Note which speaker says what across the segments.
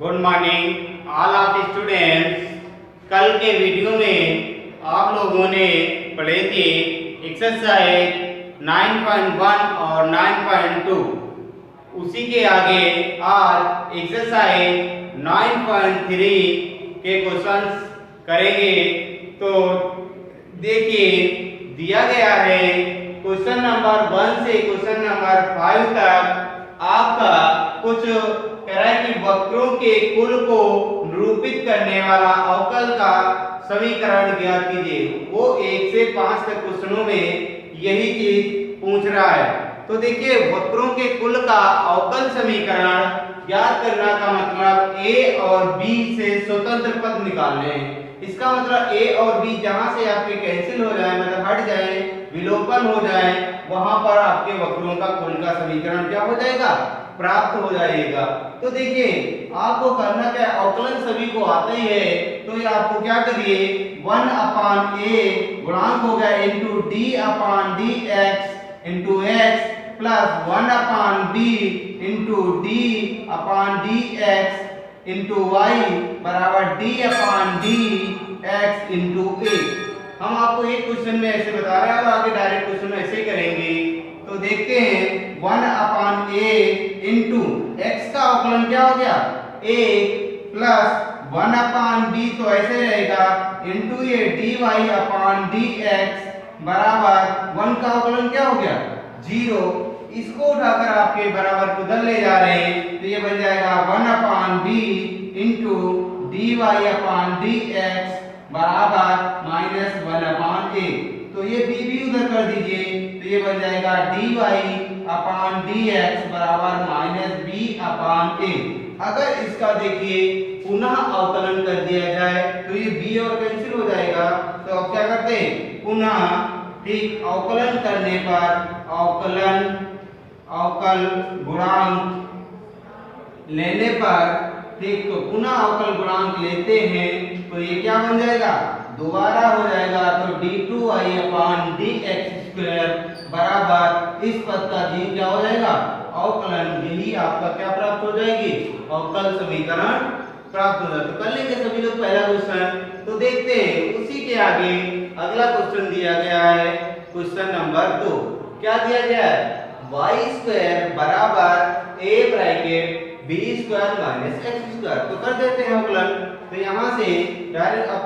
Speaker 1: Good morning all of students. कल के video में आप लोगों ने पढ़े थे एक्सरसाइज 9.1 और 9.2। उसी के आगे आज एक्सरसाइज 9.3 के क्वेश्चंस करेंगे। तो देखिए दिया गया है क्वेश्चन नंबर 1 से क्वेश्चन नंबर 5 तक आपका कुछ कह रहा है कि वक्रों के कुल को निरूपित करने वाला अवकल का समीकरण ज्ञात कीजिए। वो 1 से 5 तक क्वेश्चनों में यही चीज पूछ रहा है। तो देखिए वक्रों के कुल का अवकल समीकरण ज्ञात करना का मतलब a और b से स्वतंत्र पद निकालने हैं। इसका मतलब a और b जहां से आपके कैंसिल हो जाए, मतलब हट जाए, विलोपन हो जाए, वहां पर आपके वक्रों का कुल का समीकरण क्या हो जाएगा, प्राप्त हो जाएगा। तो देखिए आपको करना क्या है, अवकलन सभी को आते ही है। तो ये आपको क्या करिए 1/a गुणांक हो गया into d/dx into x plus 1/b into d/dx into y बराबर d/dx इनटू a। हम आपको एक क्वेश्चन में ऐसे बता रहे हैं और आगे डायरेक्ट क्वेश्चन में ऐसे ही करेंगे। तो देखते हैं 1/a इनटू x का अवकलन क्या हो गया a प्लस 1/b तो ऐसे रहेगा इनटू ये dy/dx बराबर 1 का अवकलन क्या हो गया 0। इसको उठाकर आपके बराबर उधर ले जा रहे हैं तो ये बन जाएगा 1/b इनटू dy/dx बराबर -1/a। तो ये b भी उधर कर दीजिए तो ये बन जाएगा dy/dx बराबर -b/a। अगर इसका देखिए पुनः अवकलन कर दिया जाए तो ये b और कैंसिल हो जाएगा। तो अब क्या करते हैं पुनः ठीक अवकलन करने पर अवकल गुणांक लेने पर ठीक तो पुनः अवकल गुणांक लेते हैं तो ये क्या बन जाएगा दोबारा हो जाएगा। तो d2y/dx² बराबर इस पद का चिन्ह क्या हो जाएगा अवकलन। यही आपका क्या प्राप्त हो जाएगी अवकल समीकरण प्राप्त हो जाएगा। तो कर लेंगे सभी लोग पहला क्वेश्चन। तो देखते हैं उसी के आगे अगला क्वेश्चन दिया गया है क्वेश्चन नंबर 2। क्या दिया गया है y² बराबर a ब्रैकेट b² - x²। तो कर देते हैं अवकलन। तो यहाँ से डायरेक्ट आप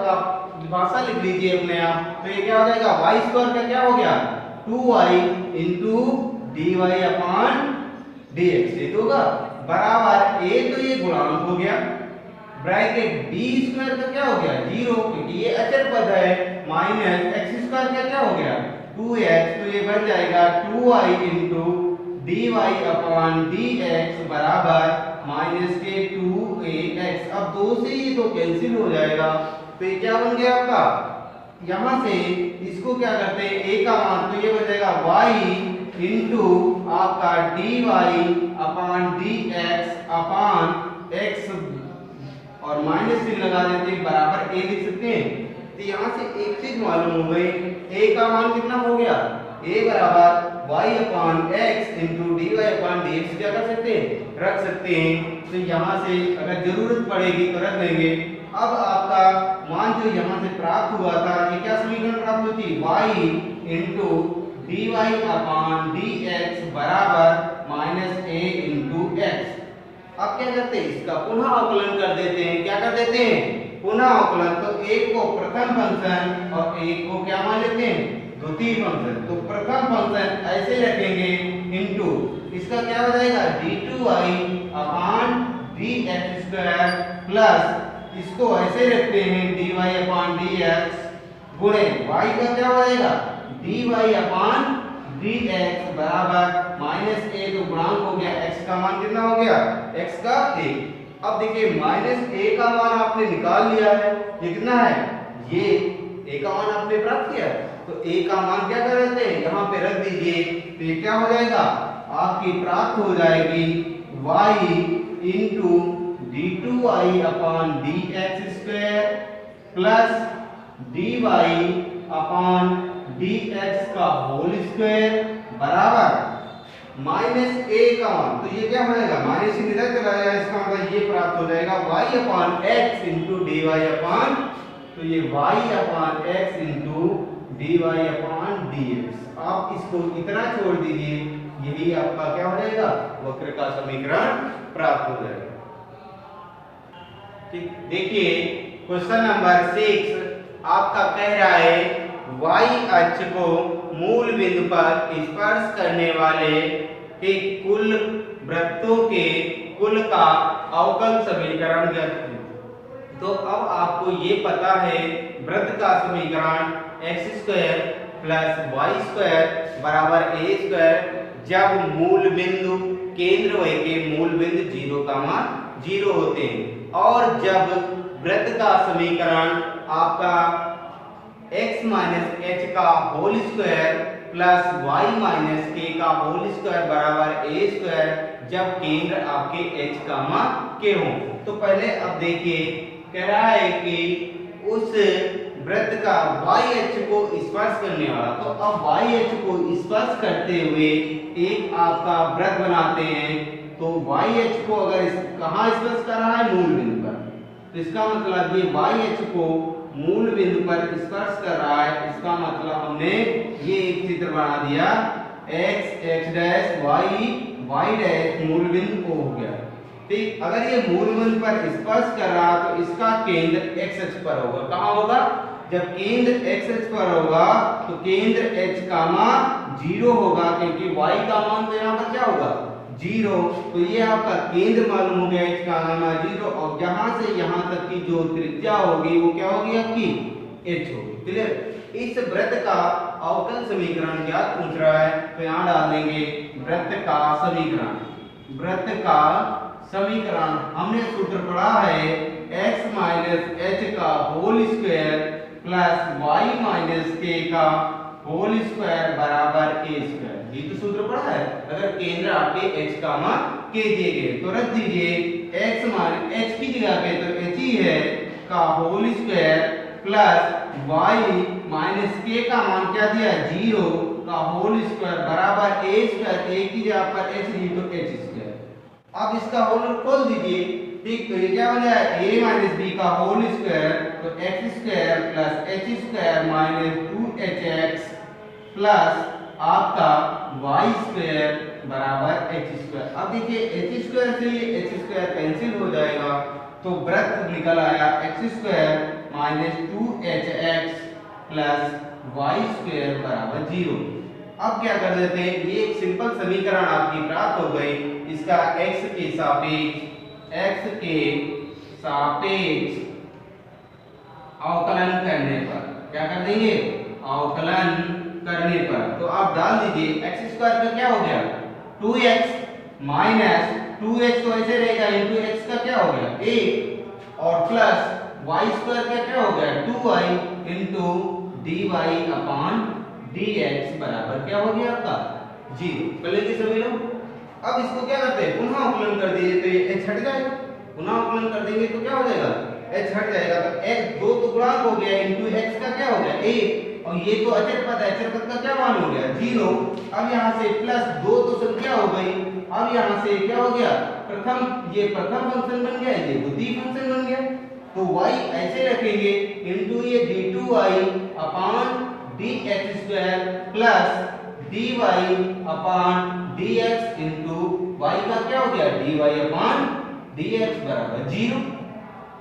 Speaker 1: भाषा लिख लीजिए अपने आप। तो ये क्या हो जाएगा y² का क्या हो गया 2y इनटू dy/dx ये तो होगा बराबर a तो ये गुणांक हो गया ब्रैकेट b² का क्या हो गया 0 क्योंकि ये अचर पद है माइनस x² का क्या हो गया 2x। तो ये बन जाएगा 2y इनटू dy/dx बराबर -2ax। अब 2 से ये तो कैंसिल हो जाएगा तो ये क्या बन गया आपका, यहां से इसको क्या करते हैं a का मान तो ये बन जाएगा y इनटू आपका dy/dx/x और माइनस चिन्ह लगा देते हैं बराबर a लिख सकते हैं। तो यहाँ से एक चीज मालूम हो गई a का मान कितना हो गया a बराबर y/x इनटू dy/dx क्या कर सकते हैं रख सकते हैं। तो यहाँ से अगर जरूरत पड़ेगी तो रख लेंगे। अब आपका मान जो यहाँ से प्राप्त हुआ था ये क्या समीकरण प्राप्त होती y इनटू dy/dx बराबर -a इनटू x। अब क्या करते हैं इसका पुनः अवकलन कर देते हैं। क्या कर देते हैं पुनः अवकलन। तो एक को प्रथम फंक्शन और एक को क्या मान लेते हैं द्वितीय फंक्शन। तो प्रथम फंक्शन ऐसे रखेंगे इनटू इसका क्या हो जाएगा d2y/dx² प्लस इसको ऐसे रखते हैं dy/dx गुणे y का क्या हो जाएगा dy/dx बराबर -a। तो गुणांक हो गया x का मान कितना हो गया x का 1। अब देखिए -a का मान आपने निकाल लिया है। ये कितना है ये a का मान आपने प्राप्त किया। तो a का मान क्या कर देते हैं यहाँ पे रख दीजिए। तो ये क्या हो जाएगा आपकी प्राप्त हो जाएगी y into d2y/dx² plus dy/dx का होल स्क्वायर बराबर
Speaker 2: माइनस ए का मान, तो ये क्या बनेगा माइनस ही इधर चला जाएगा, इसका मतलब ये प्राप्त हो जाएगा y अपान एक्स इंटू डी वाई अपान, तो ये y अपान एक्स इंटू डी वाई अपान डी एक्स। आप इसको इतना छोड़ दीजिए, यही आपका क्या हो जाएगा वक्र का समीकरण प्राप्त हो जाएगा। ठीक, देखिए क्वेश्चन नंबर 6 आपका कह रहा है y अक्ष को मूल बिंदु पर स्पर्श करने वाले के कुल वृत्तों के कुल का अवकल समीकरण ज्ञात करें। तो अब आपको ये पता है वृत्त का समीकरण x square plus Y square बराबर ए स्क्वायर, जब मूल बिंदु केंद्र वही के मूल बिंदु 0, 0 होते हैं, और जब वृत्त का समीकरण आपका x माइनस एच का whole square plus Y minus K का होल स्क्वायर बराबर ए स्क्वायर, जब केंद्र आपके h कामा के हों। तो पहले अब देखिए कह रहा है कि उस वृत्त का y अक्ष को स्पर्श करने वाला, तो अब y अक्ष को स्पर्श करते हुए एक आपका वृत्त बनाते हैं। तो y अक्ष को अगर कहाँ स्पर्श कर रहा है मूल बिंदु पर, तो इसका मतलब ये y अक्ष को मूल बिंदु पर स्पर्श कर रहा है, इसका मतलब हमने ये एक चित्र बना दिया x x dash y dash मूल बिंदु को हो गया। ठीक, अगर ये मूल बिंदु पर स्पर्श कर रहा तो इसका केंद्र x अक्ष पर होगा। कहाँ होगा? जब केंद्र x अक्ष पर होगा तो केंद्र h कामा 0 होगा, क्योंकि y का मान तो यहाँ पर क्या होगा 0। तो ये आपका केंद्र मालूम हो गया, h का मान 0, और यहाँ से यहाँ तक की जो त्रिज्या होगी वो क्या होगी आपकी h होगी। क्लियर? इस वृत्त का अवकल समीकरण ज्ञात पूछ रहा है, तो यहाँ डाल देंगे वृत्त का समीकरण। वृत्त का समीकरण हमने सूत्र पढ़ा है x माइनस एच का whole square plus y minus K का होल स्क्वायर बराबर a स्क्वायर। ये तो सूत्र पढ़ा है। अगर केंद्र आपके h कामा k दिए गए तो रख दीजिए, x माइनस h की जगह पे तो h ही है का whole square plus y minus k का मान क्या दिया 0 का होल स्क्वायर बराबर a स्क्वायर, a की जगह पर h दी तो h स्क्वायर। अब इसका होल खोल दीजिए। ठीक, तो ये क्या बन जाएगा a माइनस b का होल स्क्वायर, तो x square plus h square minus 2hx plus आपका y स्क्वायर बराबर h स्क्वायर। अब देखिए h स्क्वायर से ये h स्क्वायर कैंसिल हो जाएगा, तो वृत्त निकल आया x square minus 2hx plus y square बराबर 0। अब क्या कर देते हैं, ये एक सिंपल समीकरण आपकी प्राप्त हो गई। इसका x के सापेक्ष अवकलन करने पर क्या कर देंगे, अवकलन करने पर तो आप डाल दीजिए x स्क्वायर का क्या हो गया 2x माइनस 2x तो ऐसे रहेगा इंटू x का क्या हो गया 1, और प्लस y स्क्वायर का क्या हो गया 2y इंटू dy अपान dx बराबर क्या हो गया आपका 0। कर लीजिए सभी लोग। अब इसको क्या करते हैं, पुनः अवकलन कर दीजिए तो ये h हट जाएगा। पुनः अवकलन कर देंगे तो क्या हो जाएगा h हट जाएगा, तो x 2 तो गुणांक हो गया इंटू x का क्या हो गया 1, और ये तो अचर पद है, अचर पद का क्या मान हो गया 0। अब यहाँ से प्लस 2 तो संख्या हो गई, अब यहाँ से क्या हो गया ये प्रथम फंक्शन बन गया, ये द्वितीय फंक्शन बन गया। तो y ऐसे रखेंगे इंटू ये d2y अपान dx स्क्वायर प्लस dy अपान dx इंटू y का क्या हो गया dy अपान dx बराबर 0।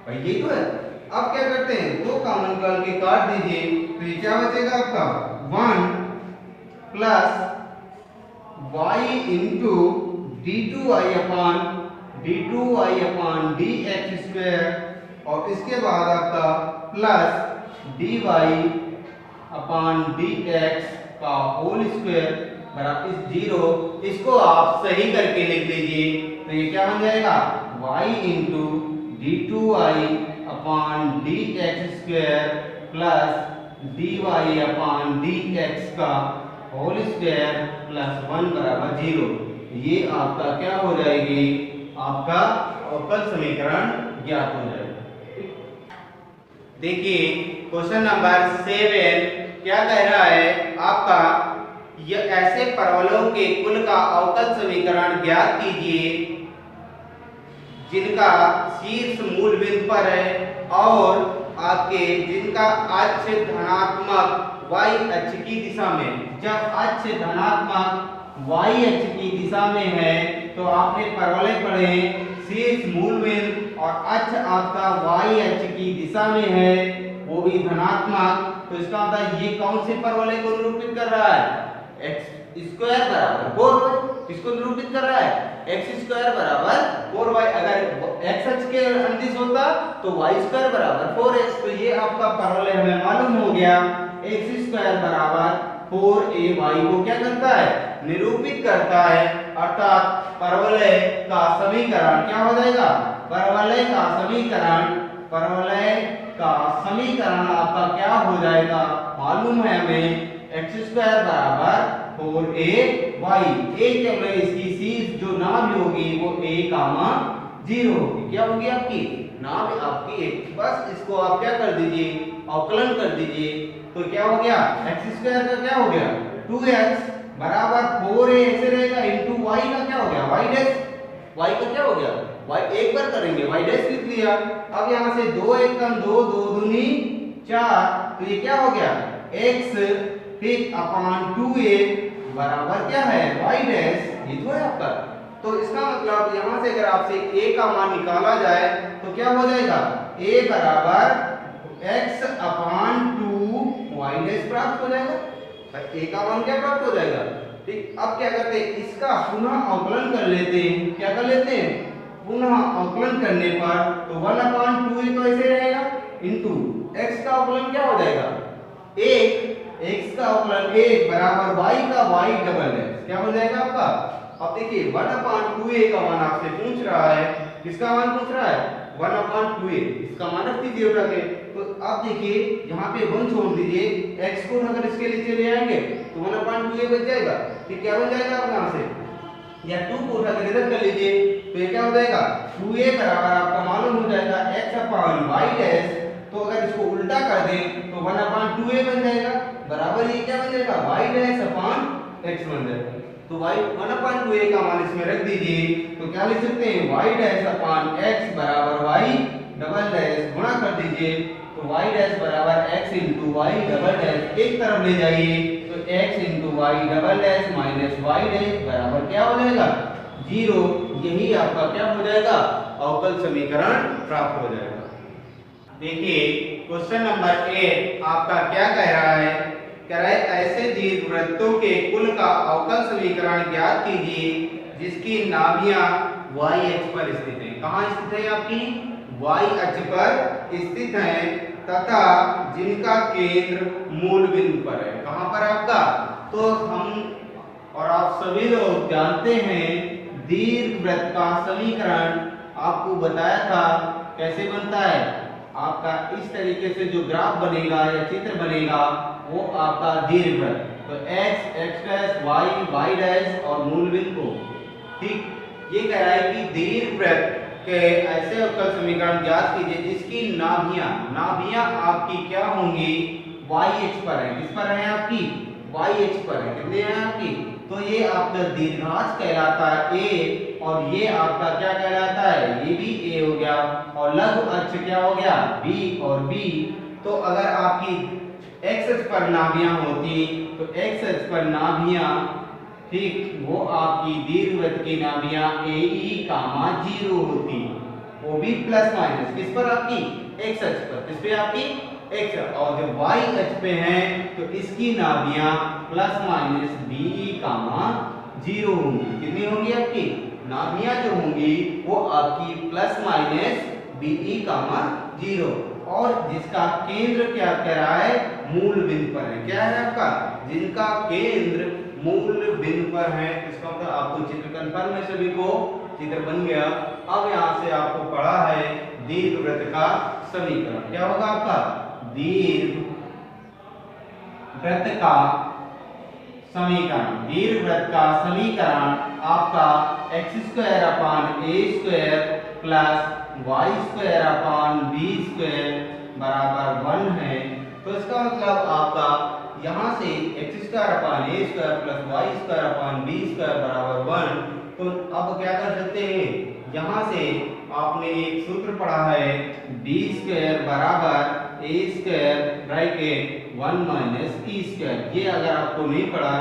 Speaker 2: भाई ये तो है। अब क्या करते हैं, दो कॉमन निकाल के काट दीजिए, तो ये क्या बचेगा आपका 1 प्लस y इंटू d2y अपान dx स्क्वायर, और इसके बाद आपका प्लस dy अपान dx का होल स्क्वायर बराबर इस 0। इसको आप सही करके लिख लीजिए, तो ये क्या बन जाएगा y इंटू d2y अपान dx स्क्वायर प्लस dy अपान dx का होल स्क्वायर प्लस 1 बराबर 0। ये आपका क्या हो जाएगी, आपका अवकल समीकरण ज्ञात हो जाएगा। देखिए क्वेश्चन नंबर 7 क्या कह रहा है आपका, ये ऐसे परवलों के कुल का अवकल समीकरण ज्ञात कीजिए जिनका शीर्ष मूल बिंदु पर है और आपके जिनका अक्ष धनात्मक y अक्ष की दिशा में। जब अक्ष धनात्मक y अक्ष की दिशा में है तो आपने परवलय पढ़े शीर्ष मूल बिंदु और अक्ष आपका y अक्ष की दिशा में है वो भी धनात्मक, तो इसका मतलब ये कौन से परवलय को निरूपित कर रहा है? x स्क्वायर बराबर 4y। किसको निरूपित कर रहा है? x स्क्वायर बराबर 4y। अगर x अक्ष के अंदिश होता तो y स्क्वायर बराबर 4x। तो ये आपका परवलय हमें मालूम हो गया, x स्क्वायर बराबर 4ay को क्या करता है? निरूपित करता है। अर्थात परवलय का समीकरण क्या हो जाएगा? परवलय का समीकरण आपका क्या हो जाएगा? मालूम है हमें x स्क्वायर बराबर 4ay। a केवल इसकी शीर्ष जो नाभि होगी वो a, 0 होगी। क्या होगी आपकी? नाभि आपकी 1। बस इसको आप क्या कर दीजिए? अवकलन कर दीजिए। तो क्या हो गया? x स्क्वायर का क्या हो गया? 2x बराबर 4a ऐसे रहेगा इंटू y का क्या हो गया? y dash. y का क्या हो गया? y एक बार करेंगे y डैश लिख लिया। अब यहाँ से 2 1 कम 2, 2 दूनी 4, तो ये क्या हो गया? x ठीक अपान 2a बराबर क्या है? y dash. ये तो है आपका। तो इसका मतलब यहाँ से अगर आपसे a का मान निकाला जाए तो क्या हो जाएगा? a बराबर x अपान 2 y डैश प्राप्त हो जाएगा। a का मान क्या प्राप्त हो जाएगा? ठीक। अब क्या करते हैं? इसका पुनः अवकलन कर लेते हैं। क्या कर लेते हैं? पुनः अवकलन करने पर तो 1 अपान 2a तो ऐसे रहेगा इंटू x का अवकलन क्या हो जाएगा? 1। x का अवकलन 1 बराबर y का y डबल डैश। क्या हो जाएगा आपका? अब देखिए 1 अपान 2a का मान आपसे पूछ रहा है। किसका मान पूछ रहा है? 1 अपान 2a। इसका मान रख दीजिए उठा के। तो अब देखिए यहाँ पे 1 छोड़ दीजिए, x को अगर इसके नीचे ले आएंगे तो 1 अपान 2a बच जाएगा। ठीक, क्या बन जाएगा आप यहाँ से? या 2 को उठा के रद्द कर लीजिए तो ये क्या हो जाएगा? 2a बराबर आपका मालूम हो जाएगा x अपान y डैश। तो अगर इसको उल्टा कर दें तो 1 अपान 2a बन जाएगा बराबर ये क्या बन जाएगा? y डैश अपान x बन जाएगा। तो y 1 अपान 2a का मान इसमें रख दीजिए तो क्या लिख सकते हैं? y डैश अपान x बराबर y डबल डैश गुणा कर दीजिए तो y डैश बराबर x into y double dash एक तरफ ले जाइए तो x into y double dash minus y dash बराबर क्या हो जाएगा? 0। यही आपका क्या हो जाएगा? अवकल समीकरण प्राप्त हो जाएगा। देखिए क्वेश्चन नंबर 8 आपका क्या कह रहा है? कह रहा है ऐसे दीर्घवृत्तों के कुल का अवकल समीकरण ज्ञात कीजिए जिसकी नाभियां y अक्ष पर स्थित है। कहाँ स्थित है आपकी? y अक्ष पर स्थित है तथा जिनका केंद्र मूल बिंदु पर है। कहाँ पर आपका? तो हम और आप सभी लोग जानते हैं दीर्घवृत्त का समीकरण आपको बताया था कैसे बनता है। आपका इस तरीके से जो ग्राफ बनेगा या चित्र बनेगा वो आपका दीर्घवृत्त, तो x x dash y y dash और मूल बिंदु। ठीक, ये कह रहा है कि दीर्घवृत्त के ऐसे अवकल समीकरण ज्ञात कीजिए जिसकी नाभियां आपकी क्या होंगी? y अक्ष पर है। किस पर है आपकी? y अक्ष पर है। कितने हैं आपकी? तो ये आपका दीर्घांश कहलाता है a और ये आपका क्या कहलाता है? ये भी a हो गया और लघु अक्ष क्या हो गया? b और b। तो अगर आपकी x अक्ष पर नाभियां होती तो x अक्ष पर नाभियां ठीक वो आपकी दीर्घवृत्त की नाभियां AE, 0 होती, वो भी प्लस माइनस किस पर? आपकी x अक्ष पर। किस पे? आपकी x। और जब y अक्ष पे हैं तो इसकी नाभियां प्लस माइनस BE, 0 होंगी। कितनी होंगी आपकी? नाभियां जो होंगी वो आपकी प्लस माइनस BE, 0 और जिसका केंद्र क्या कह रहा है? मूल बिंदु पर है। क्या है आपका? जिनका केंद्र मूल बिंदु पर है। इसका मतलब आपको चित्र कंफर्म है, सभी को चित्र बन गया। अब यहाँ से आपको पढ़ा है दीर्घवृत्त का समीकरण। क्या होगा आपका? दीर्घवृत्त का समीकरण। दीर्घवृत्त का समीकरण आपका x square upon a square plus y square upon b square बराबर 1 है। तो इसका मतलब आपका यहाँ से X square upon A square plus Y square upon B square बराबर 1, तो अब क्या कर सकते हैं, यहाँ से आपने एक सूत्र पढ़ा है बी स्क्वायर बराबर A square bracket 1 minus E square. ये अगर आपको नहीं पढ़ा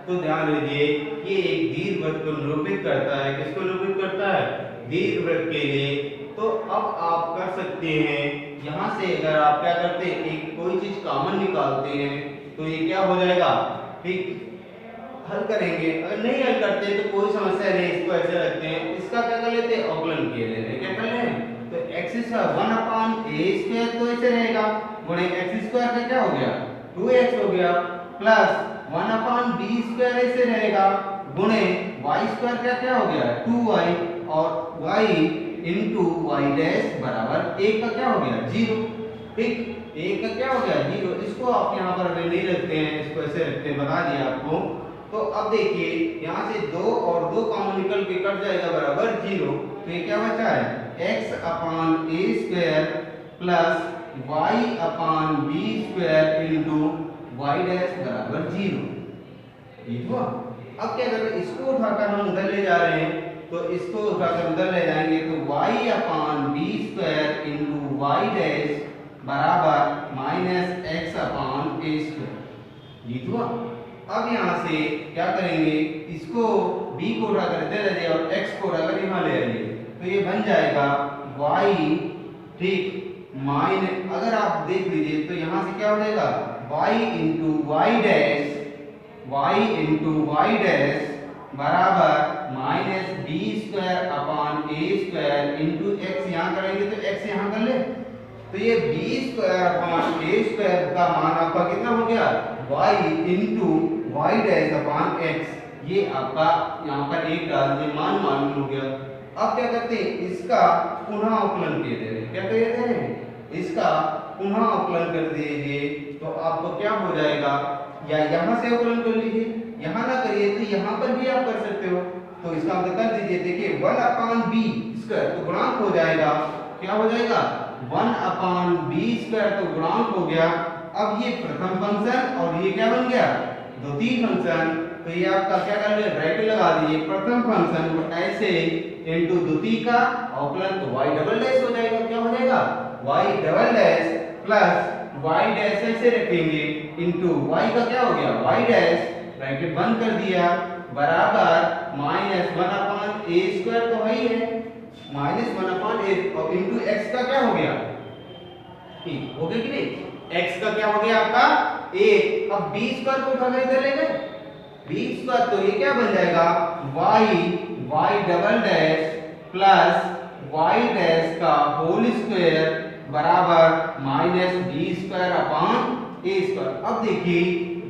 Speaker 2: तो ध्यान रखिए, ये एक दीर्घवृत्त को निरूपित करता है। किसको निरूपित करता है, दीर्घवृत्त के लिए। तो अब आप कर सकते हैं, यहाँ से अगर आप क्या करते हैं, एक कोई चीज कॉमन निकालते हैं तो ये क्या हो जाएगा, ठीक, हल करेंगे। अगर नहीं हल करते तो कोई समस्या नहीं, इसको ऐसे रखते हैं। इसका क्या कर लेते हैं, अवकलन किए ले रहे, क्या कर रहे हैं, तो x square 1 upon a square तो ऐसे रहेगा, गुणे x स्क्वायर का क्या हो गया 2x हो गया, प्लस 1 अपान b स्क्वायर ऐसे रहेगा, गुणे y स्क्वायर का क्या हो गया 2y, और y इनटू y डैश बराबर 1 का क्या हो गया 0, ठीक, 1 का क्या हो गया 0। इसको आप यहाँ पर नहीं रखते हैं, इसको ऐसे रखते हैं, बता दिया आपको। तो अब देखिए यहाँ से 2 और 2 कॉमन निकल के कट जाएगा बराबर 0, तो ये क्या बचा है x upon a square plus y upon b square into y dash बराबर 0, ठीक हुआ। अब क्या करें, इसको उठाकर हम उधर ले जा रहे हैं, तो इसको उठाकर उधर ले जाएंगे तो y upon b square into y dash बराबर minus x upon a square, ठीक हुआ। अब यहाँ से क्या करेंगे, इसको b को उठाकर इधर ले जाइए और x को उठाकर यहाँ ले आइए, तो ये बन जाएगा y, ठीक, माइनस, अगर आप देख लीजिए तो यहाँ से क्या हो जाएगा y इंटू वाई डैश बराबर minus B square upon A square into X, यहाँ करेंगे तो x यहाँ कर ले, तो ये B square upon A square का मान आपका कितना हो गया y into Y dash upon X, ये आपका यहाँ पर एक डाल दिए, मान मालूम हो गया। अब क्या करते हैं, इसका पुनः अवकलन कर दे रहे हैं, क्या कर देते हैं, इसका पुनः अवकलन कर दीजिए, तो आपको क्या हो जाएगा, या यहाँ से अवकलन कर लीजिए, यहाँ ना करिए तो यहाँ पर भी आप कर सकते हो, तो इसका मतलब कर दीजिए, देखिए 1 अपान बी स्क्वायर तो गुणांक हो जाएगा, क्या हो जाएगा 1 अपान बी स्क्वायर तो गुणांक हो गया। अब ये प्रथम फंक्शन और ये क्या बन गया द्वितीय फंक्शन, तो ये आपका क्या कर रहे, ब्रैकेट लगा दीजिए, प्रथम फंक्शन ऐसे इनटू द्वितीय का अवकलन, तो y डबल डैश हो जाएगा, क्या हो जाएगा y double dash plus y dash ऐसे रखेंगे इनटू y का क्या हो गया y डैश, ब्रैकेट बंद कर दिया, बराबर माइनस 1 अपान a स्क्वायर तो है ही है, माइनस 1 अपान a और इनटू x का क्या हो गया, ठीक हो गया कि नहीं, x का क्या हो गया आपका 1। अब b स्क्वायर को उठाकर इधर ले गए, b स्क्वायर तो ये क्या बन जाएगा y double dash plus y dash का होल स्क्वायर बराबर minus b square upon a square. अब देखिए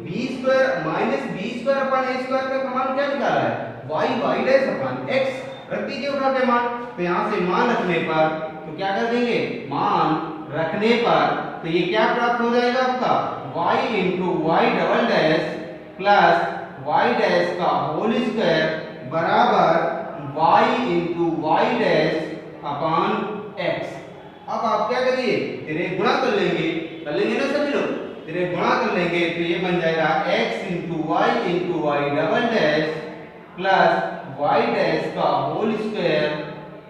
Speaker 2: b square minus b square upon a square का मान क्या निकाला है y डैश अपान x, रख दीजिए उठा के मान, तो यहाँ से मान रखने पर तो क्या कर देंगे, मान रखने पर तो ये क्या प्राप्त हो जाएगा आपका y into Y double dash plus y dash का होल स्क्वायर बराबर y into Y dash upon x। अब आप क्या करिए, तेरे गुणा कर लेंगे ना सभी लोग, तेरे गुणा कर लेंगे तो ये बन जाएगा x into Y double dash plus y dash का होल स्क्वायर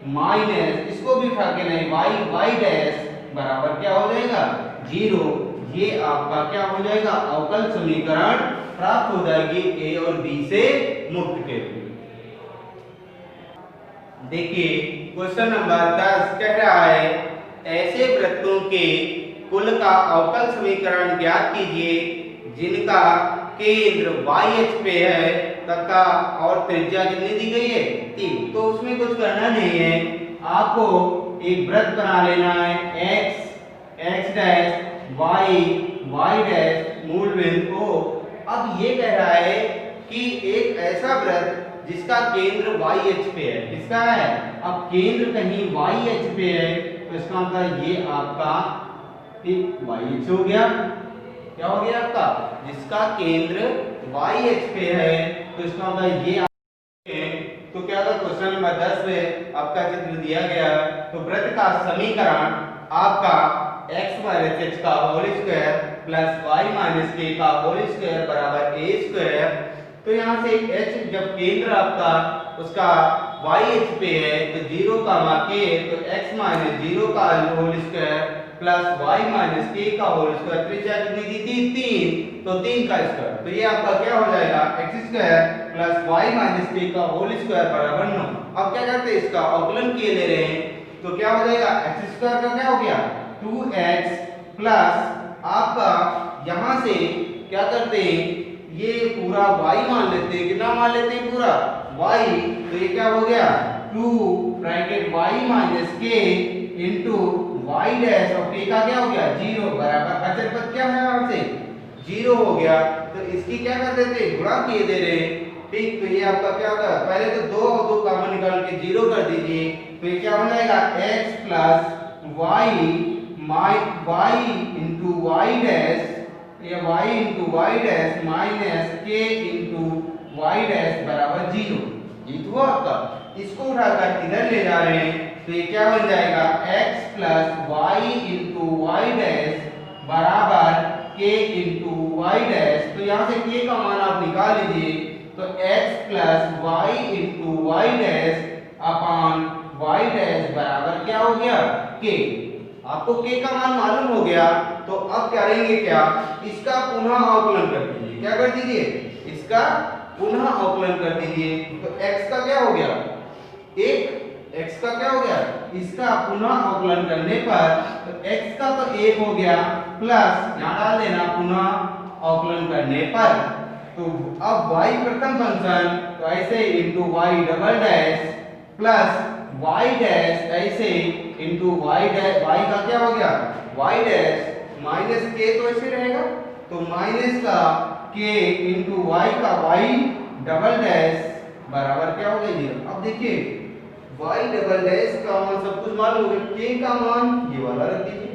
Speaker 2: माइनस, इसको भी उठा के नहीं, y डैश बराबर क्या हो जाएगा 0। ये आपका क्या हो जाएगा, अवकल समीकरण प्राप्त हो जाएगी a और b से मुक्त के रूप में। देखिए क्वेश्चन नंबर 10 कह रहा है, ऐसे वृत्तों के कुल का अवकल समीकरण ज्ञात कीजिए जिनका केंद्र y पे है तथा और त्रिज्या कितनी दी गई है 3। तो उसमें कुछ करना नहीं है, आपको एक वृत्त बना लेना है x डैश y डैश मूल बिंदु O। अब ये कह रहा है कि एक ऐसा वृत्त जिसका केंद्र YH पे है, किसका है, अब केंद्र कहीं YH पे है तो इसका मतलब ये आपका ठीक YH हो गया, क्या हो गया आपका, जिसका केंद्र YH पे है तो इसका मतलब ये तो क्या था क्वेश्चन नंबर 10 में आपका चित्र दिया गया, तो वृत्त का समीकरण आपका x माइनस h का whole square plus y minus k का होल स्क्वायर बराबर a स्क्वायर। तो यहाँ से h जब केंद्र आपका उसका y h पे है तो 0 k तो x माइनस 0 का whole square plus y minus k का होल स्क्वायर। त्रिज्या कितनी दी थी 3 तो 3 का स्क्वायर। तो ये आपका क्या हो जाएगा x square plus y minus k का होल स्क्वायर बराबर 9। अब क्या करते हैं इसका अवकलन किए ले रहे हैं तो क्या हो जाएगा x स्क्वायर का क्या हो गया 2x प्लस आपका यहां से क्या करते हैं ये पूरा y मान लेते हैं। कितना मान लेते हैं पूरा y। तो ये क्या हो गया 2 bracket y minus k into y dash और k का क्या हो गया 0 बराबर अचर पद क्या है यहां से 0 हो गया। तो इसकी क्या कर देते हैं गुणा किए दे रहे हैं। ठीक तो ये आपका क्या होगा पहले तो 2 और 2 कॉमन निकाल के 0 कर दीजिए। तो ये क्या हो जाएगा x plus y y into y dash ये y into y dash minus k into y dash बराबर 0। ये तो आपका इसको उठाकर इधर ले जा रहे हैं तो ये क्या बन जाएगा x plus y into y dash बराबर k इंटू y डैश। तो यहाँ से k का मान आप निकाल लीजिए तो x plus y into y dash upon y dash बराबर क्या हो गया k। आपको k का मान मालूम हो गया तो अब करेंगे क्या इसका पुनः अवकलन कर दीजिए। क्या कर दीजिए इसका पुनः अवकलन कर दीजिए। तो x का क्या हो गया x का क्या हो गया इसका पुनः अवकलन करने पर तो x का तो 1 हो गया प्लस यहाँ डाल देना पुनः अवकलन करने पर। तो अब y प्रथम फंक्शन तो ऐसे into y double dash plus y dash ऐसे इंटू y डैश y का क्या हो गया y डैश माइनस k तो ऐसे रहेगा तो माइनस का k इंटू y का y डबल डैश बराबर क्या हो गया 0। अब देखिए y डबल डैश का मान सब कुछ मालूम है k का मान ये वाला रख दीजिए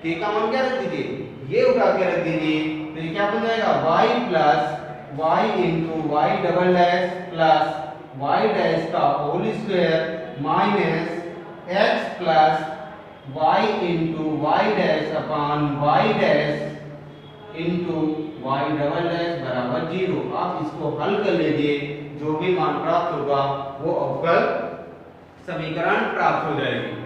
Speaker 2: k का मान क्या रख दीजिए ये उठा के रख दीजिए। तो ये क्या बन जाएगा y plus y into y double dash plus y dash का whole square minus x plus y into y dash upon y dash into y double dash बराबर 0। आप इसको हल कर लीजिए जो भी मान प्राप्त होगा वो अवकल समीकरण प्राप्त हो जाएगी।